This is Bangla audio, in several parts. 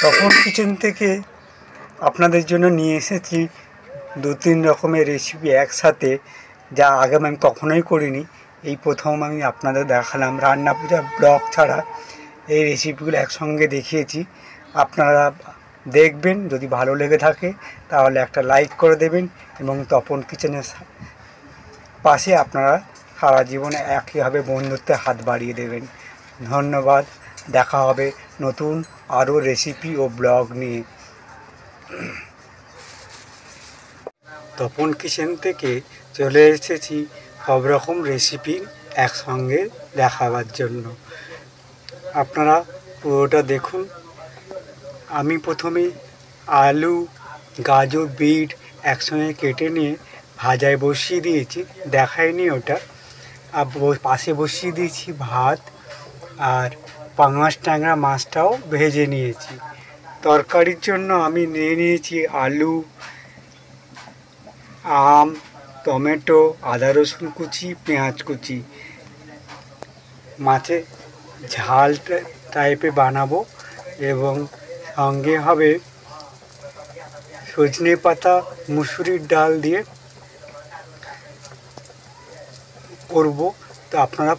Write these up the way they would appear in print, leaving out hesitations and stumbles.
তপন কিচেন থেকে আপনাদের জন্য নিয়ে এসেছি 2-3 রকমের রেসিপি একসাথে, যা আগে আমি কখনোই করিনি। এই প্রথম আমি আপনাদের দেখালাম। রান্না পূজা ব্লগ ছাড়া এই রেসিপিগুলো একসঙ্গে দেখিয়েছি। আপনারা দেখবেন, যদি ভালো লেগে থাকে তাহলে একটা লাইক করে দেবেন এবং তপন কিচেনের পাশে আপনারা সারা জীবনে একইভাবে বন্ধুত্বের হাত বাড়িয়ে দেবেন। ধন্যবাদ। দেখা হবে নতুন আরও রেসিপি ও ব্লগ নিয়ে। তপন কিচেন থেকে চলে এসেছি সব রকম রেসিপি একসঙ্গে দেখাবার জন্য। আপনারা পুরোটা দেখুন। আমি প্রথমে আলু, গাজর, বিট একসঙ্গে কেটে নিয়ে ভাজায় বসিয়ে দিয়েছি, দেখাইনি ওটা। আর পাশে বসিয়ে দিয়েছি ভাত, আর পাঙাশ ট্যাংরা মাছটাও ভেজে নিয়েছি। তরকারির জন্য আমি নিয়ে নিয়েছি আলু, আম, টমেটো, আদা রসুন কুচি, পেঁয়াজ কুচি। মাছে ঝাল টাইপে বানাবো এবং সঙ্গে হবে সজনে পাতা, মুসুরির ডাল দিয়ে করব। তো আপনারা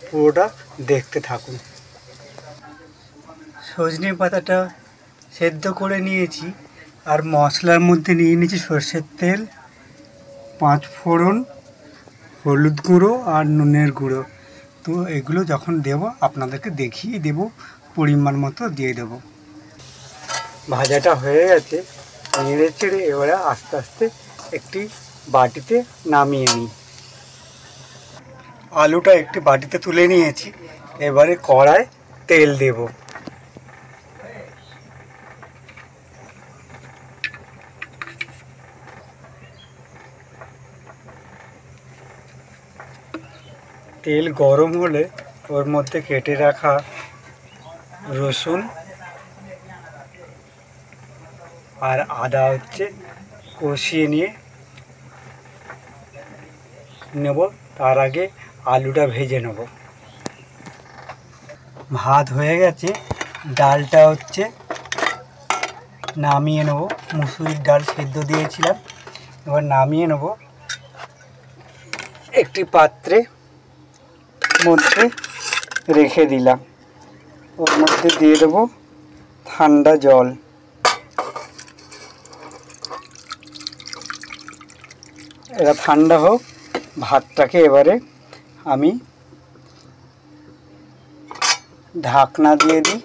পুরোটা দেখতে থাকুন। সজনে পাতাটা সেদ্ধ করে নিয়েছি, আর মশলার মধ্যে নিয়ে নিয়েছি সর্ষের তেল, 5 ফোড়ন, হলুদ গুঁড়ো আর নুনের গুঁড়ো। তো এগুলো যখন দেব আপনাদেরকে দেখিয়ে দেব, পরিমাণ মতো দিয়ে দেব। ভাজাটা হয়ে গেছে, নেড়ে চেড়ে এবারে আস্তে আস্তে একটি বাটিতে নামিয়ে নিই। আলুটা একটি বাটিতে তুলে নিয়েছি। এবারে কড়ায় তেল দেব। তেল গরম হলে ওর মধ্যে কেটে রাখা রসুন আর আদা কষিয়ে নিয়ে নেব। তার আগে আলুটা ভেজে নেব। ভাত হয়ে গেছে, ডালটা নামিয়ে নেব। মুসুরির ডাল সেদ্ধ দিয়েছিলাম, এবার নামিয়ে নেব। একটি পাত্রে মধ্যে রেখে দিলাম। ওর মধ্যে দিয়ে দেব ঠান্ডা জল। এটা ঠান্ডা হোক। ভাতটাকে এবারে আমি ঢাকনা দিয়ে দিই।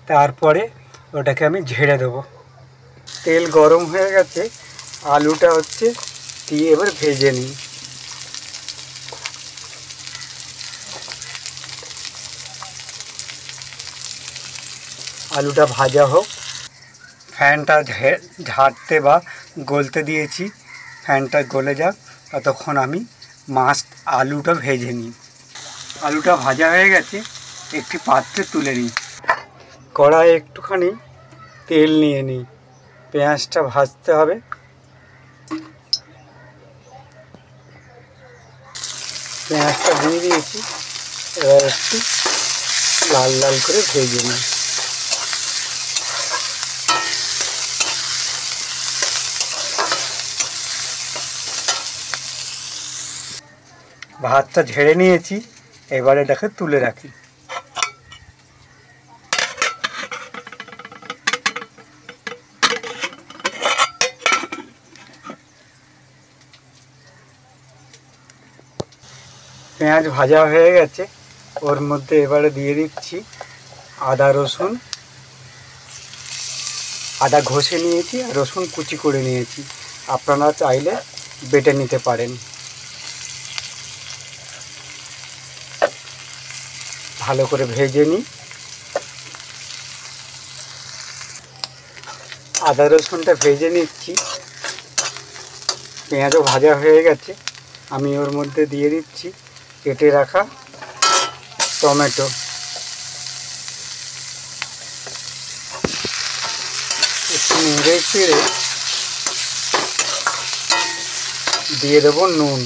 তারপরে ওটাকে আমি ঝেড়ে দেবো। তেল গরম হয়ে গেছে, আলুটা দিয়ে এবার ভেজে নিই। আলুটা ভাজা হোক। ফ্যানটা ঝাড়তে বা গলতে দিয়েছি, ফ্যানটা গলে যাক, ততক্ষণ আমি আলুটা ভেজে নিই। আলুটা ভাজা হয়ে গেছে, একটি পাত্রে তুলে নিই। কড়াইয়ে একটুখানি তেল নিয়ে নিই। পেঁয়াজটা ভাজতে হবে। পেঁয়াজটা দিয়ে দিয়েছি, এবার একটু লাল লাল করে ভেজে নিই। ভাতটা ঝেড়ে নিয়েছি, এবারে এটাকে তুলে রাখি। পেঁয়াজ ভাজা হয়ে গেছে, ওর মধ্যে এবারে দিয়ে দিচ্ছি আদা রসুন। আদা ঘষে নিয়েছি, আর রসুন কুচি করে নিয়েছি। আপনারা চাইলে বেটে নিতে পারেন। ভালো করে ভেজে নিই। আদা রসুনটা ভেজে নিচ্ছি। পেঁয়াজও ভাজা হয়ে গেছে, আমি ওর মধ্যে দিয়ে দিচ্ছি কেটে রাখা টমেটো। একটু নেড়ে চেড়ে দিয়ে দেবো নুন।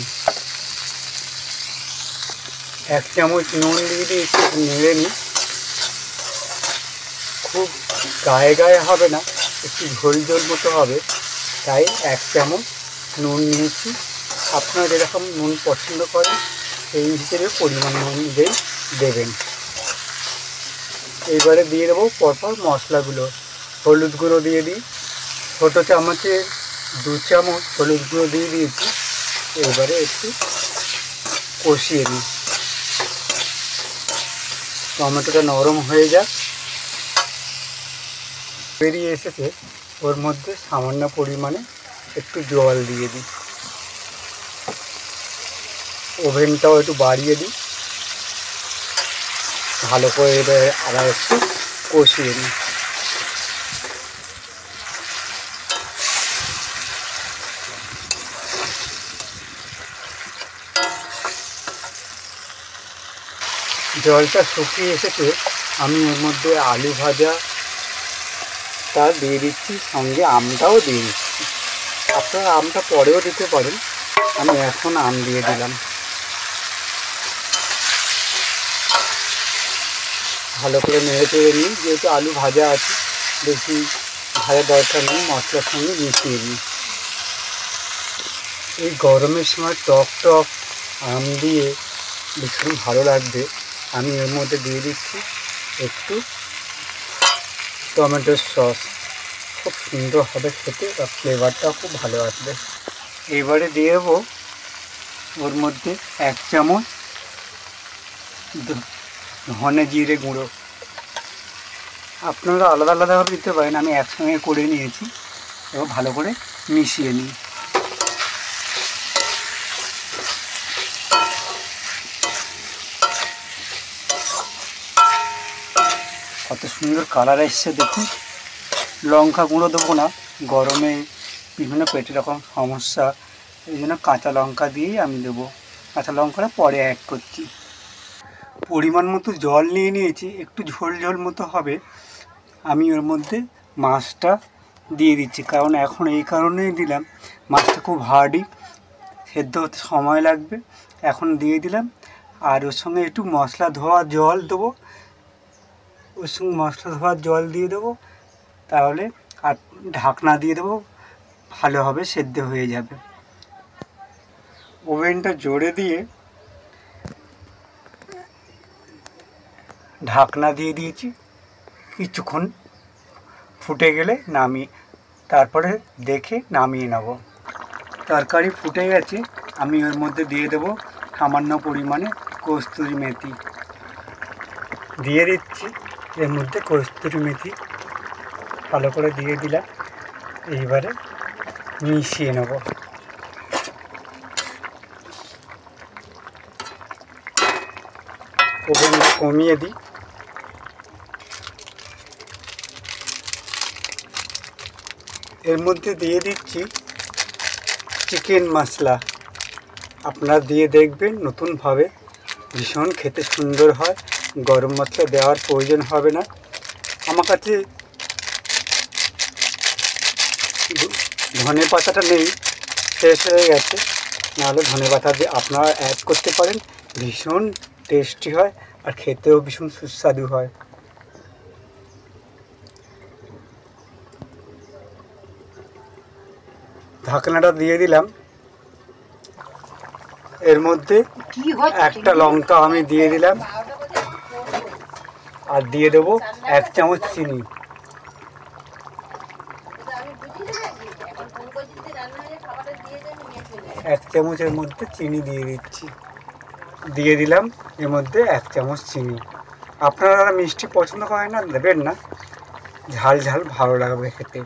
1 চামচ নুন দিয়ে দিয়েছি, নেড়ে নিই। খুব গায়ে গায়ে হবে না, একটু ঝোল ঝোল মতো হবে, তাই 1 চামচ নুন নিয়েছি। আপনারা যেরকম নুন পছন্দ করেন সেই হিসেবে পরিমাণ অনুযায়ী দেবেন। এইবারে দিয়ে দেবো পরপর মশলাগুলো। হলুদ গুঁড়ো দিয়ে দিই, ছোটো চামচে 2 চামচ হলুদ গুঁড়ো দিয়ে দিয়েছি। এবারে একটু কষিয়ে নিই, টমেটোটা নরম হয়ে যাক। বেরিয়ে এসেছে, ওর মধ্যে সামান্য পরিমাণে একটু জল দিয়ে দিই। ওভেনটাও একটু বাড়িয়ে দিই, ভালো করে এবার আবার একটু কষিয়ে নিই। জলটা শুকিয়ে এসেছে, আমি এর মধ্যে আলু ভাজাটা দিয়ে দিচ্ছি, সঙ্গে আমটাও দিয়ে দিচ্ছি। আপনারা আমটা পরেও দিতে পারেন, আমি এখন আম দিয়ে দিলাম। ভালো করে নেড়ে চেড়ে নিই, যেহেতু আলু ভাজা আছে বেশি ভাজার দরকার নেই, মশলার সঙ্গে মিশিয়ে নিই। এই গরমের সময় টক টক আম দিয়ে ভীষণ ভালো লাগবে। আমি এর মধ্যে দিয়ে দিচ্ছি একটু টমেটোর সস, খুব সুন্দর হবে খেতে, আর ফ্লেভারটাও খুব ভালো আসবে। এবারে দিয়ে দেবো ওর মধ্যে 1 চামচ ধনে জিরে গুঁড়ো। আপনারা আলাদা আলাদাভাবে দিতে পারেন, আমি একসঙ্গে করে নিয়েছি। এবং ভালো করে মিশিয়ে নিই। কত সুন্দর কালার এসছে দেখুন। লঙ্কা গুঁড়ো দেবো না, গরমে বিভিন্ন পেটের রকম সমস্যা, এই জন্য কাঁচা লঙ্কা দিয়েই আমি দেবো। কাঁচা লঙ্কাটা পরে অ্যাড করছি। পরিমাণ মতো জল নিয়ে নিয়েছি, একটু ঝোল ঝোল মতো হবে। আমি ওর মধ্যে মাছটা দিয়ে দিচ্ছি, কারণ এখন এই কারণেই দিলাম, মাছটা খুব হার্ডি, সেদ্ধ হতে সময় লাগবে। এখন দিয়ে দিলাম, আর ওর সঙ্গে একটু মশলা ধোয়া জল দেবো, ওর সঙ্গে মশলা ধোয়ার জল দিয়ে দেবো, তাহলে আর ঢাকনা দিয়ে দেবো, ভালোভাবে সেদ্ধ হয়ে যাবে। ওভেনটা জোরে দিয়ে ঢাকনা দিয়ে দিয়েছি, কিছুক্ষণ ফুটে গেলে তারপরে দেখে নামিয়ে নেব। তরকারি ফুটে গেছে, আমি ওর মধ্যে দিয়ে দেবো সামান্য পরিমাণে কস্তুরি মেথি দিয়ে দিচ্ছি। এর মধ্যে কস্তুরি মেথি ভালো করে দিয়ে দিলাম। এইবারে মিশিয়ে নেব। ওভেনটা কমিয়ে দিই। এর মধ্যে দিয়ে দিচ্ছি চিকেন মশলা। আপনারা দিয়ে দেখবেন, নতুনভাবে ভীষণ খেতে সুন্দর হয়। গরম মশলা দেওয়ার প্রয়োজন হবে না। আমার কাছে ধনে পাতাটা নেই, শেষ হয়ে গেছে, নাহলে ধনে পাতা দিয়ে আপনারা অ্যাড করতে পারেন। ভীষণ টেস্টি হয় আর খেতেও ভীষণ সুস্বাদু হয়। ঢাকনাটা দিয়ে দিলাম। এর মধ্যে একটা লঙ্কা আমি দিয়ে দিলাম, আর দিয়ে দেবো 1 চামচ চিনি। এক চামচের মধ্যে চিনি দিয়ে দিচ্ছি, দিয়ে দিলাম এর মধ্যে 1 চামচ চিনি। আপনারা মিষ্টি পছন্দ করেন না, দেবেন না, ঝাল ঝাল ভালো লাগবে খেতে।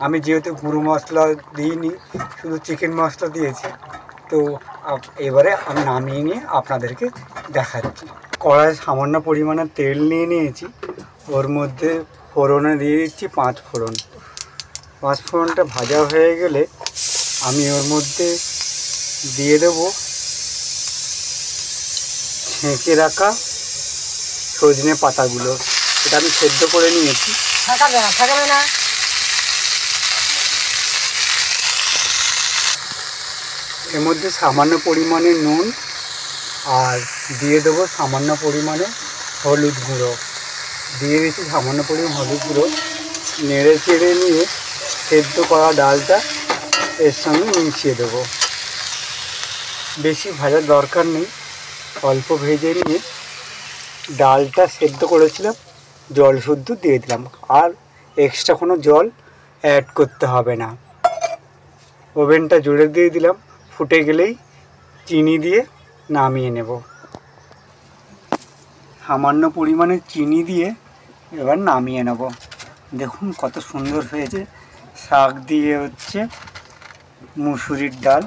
আমি যেহেতু গুঁড়ো মশলা দিইনি, শুধু চিকেন মশলা দিয়েছি, তো এবারে আমি নামিয়ে নিয়ে আপনাদেরকে দেখাচ্ছি। কড়াই সামান্য পরিমাণে তেল নিয়ে নিয়েছি, ওর মধ্যে ফোড়নে দিয়ে দিচ্ছি 5 ফোড়ন। 5 ফোড়নটা ভাজা হয়ে গেলে আমি ওর মধ্যে দিয়ে দেবো ছেঁকে রাখা সজনে পাতাগুলো। এটা আমি সেদ্ধ করে নিয়েছি। এর মধ্যে সামান্য পরিমাণে নুন আর দিয়ে দেবো সামান্য পরিমাণে হলুদ গুঁড়ো। দিয়ে দিয়েছি সামান্য পরিমাণ হলুদ গুঁড়ো। নেড়ে চেড়ে নিয়ে সেদ্ধ করা ডালটা এর সঙ্গে মিশিয়ে দেবো। বেশি ভাজার দরকার নেই, অল্প ভেজে নিয়ে ডালটা সেদ্ধ করেছিলাম জল শুদ্ধ দিয়ে দিলাম, আর এক্সট্রা কোনো জল অ্যাড করতে হবে না। ওভেনটা জুড়ে দিয়ে দিলাম, ফুটে গেলেই চিনি দিয়ে নামিয়ে নেব। সামান্য পরিমাণে চিনি দিয়ে এবার নামিয়ে নেব। দেখুন কত সুন্দর হয়েছে। শাক দিয়ে হচ্ছে মুসুরির ডাল,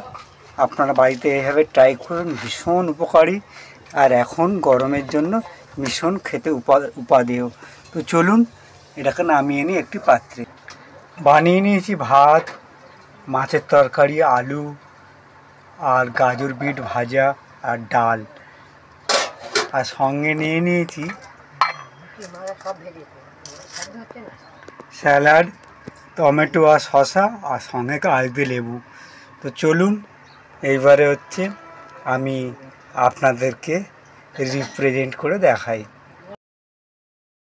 আপনারা বাড়িতে এইভাবে ট্রাই করুন, ভীষণ উপকারী আর এখন গরমের জন্য ভীষণ খেতে উপাদেয়। তো চলুন এটাকে নামিয়ে নিই একটি পাত্রে। বানিয়ে নিয়েছি ভাত, মাছের তরকারি, আলু আর গাজর বিট ভাজা আর ডাল, আর সঙ্গে নিয়ে নিয়েছি স্যালাড, টমেটো আর শসা, আর সঙ্গে কাগজি লেবু। তো চলুন এইবারে হচ্ছে আমি আপনাদেরকে রিপ্রেজেন্ট করে দেখাই।